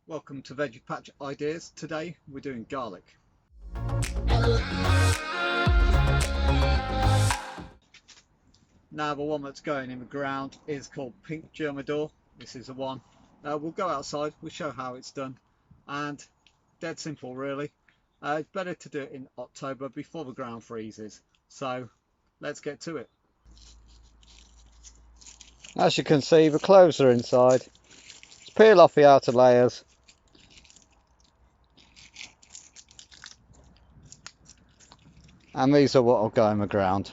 Welcome to Veggie Patch Ideas. Today we're doing garlic. Now the one that's going in the ground is called Pink Germador. This is the one. We'll go outside, we'll show how it's done, and dead simple really. It's better to do it in October before the ground freezes. So let's get to it. As you can see, the cloves are inside. Let's peel off the outer layers. And these are what will go in the ground.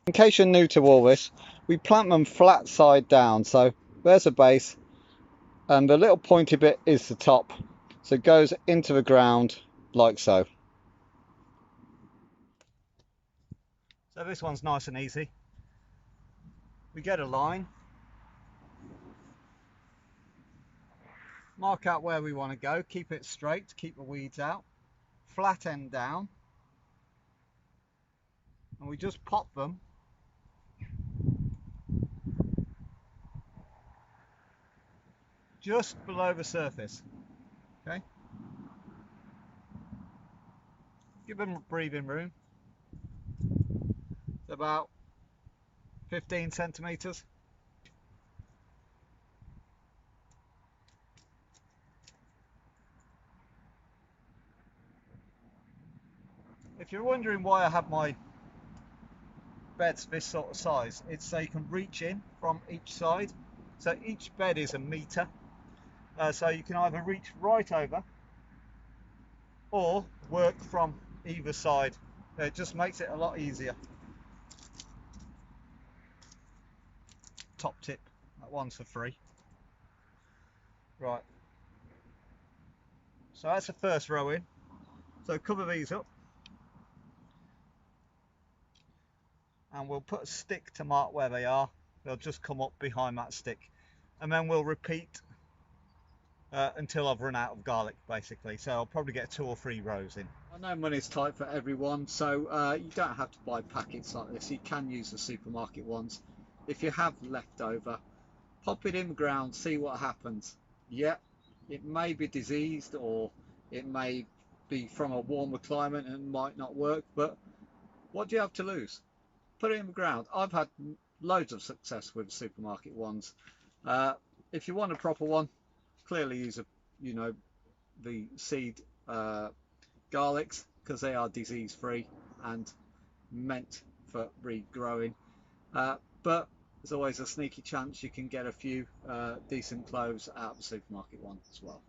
In case you're new to all this, we plant them flat side down. So there's a base and the little pointy bit is the top. So it goes into the ground like so. So this one's nice and easy. We get a line. Mark out where we want to go, keep it straight to keep the weeds out, flat end down, and we just pop them just below the surface. Okay, give them breathing room. It's about 15 centimeters. If you're wondering why I have my beds this sort of size, it's so you can reach in from each side. So each bed is a metre, so you can either reach right over or work from either side. It just makes it a lot easier. Top tip, that one's for free. Right, so that's the first row in. So cover these up. And we'll put a stick to mark where they are. They'll just come up behind that stick, and then we'll repeat until I've run out of garlic basically. So I'll probably get 2 or 3 rows in. I know money's tight for everyone, so you don't have to buy packets like this. You can use the supermarket ones. If you have leftover, pop it in the ground, see what happens. Yeah, it may be diseased or it may be from a warmer climate and might not work, but what do you have to lose? Put it in the ground. I've had loads of success with supermarket ones. If you want a proper one, clearly use the seed garlics, because they are disease free and meant for regrowing. But there's always a sneaky chance you can get a few decent cloves out of the supermarket one as well.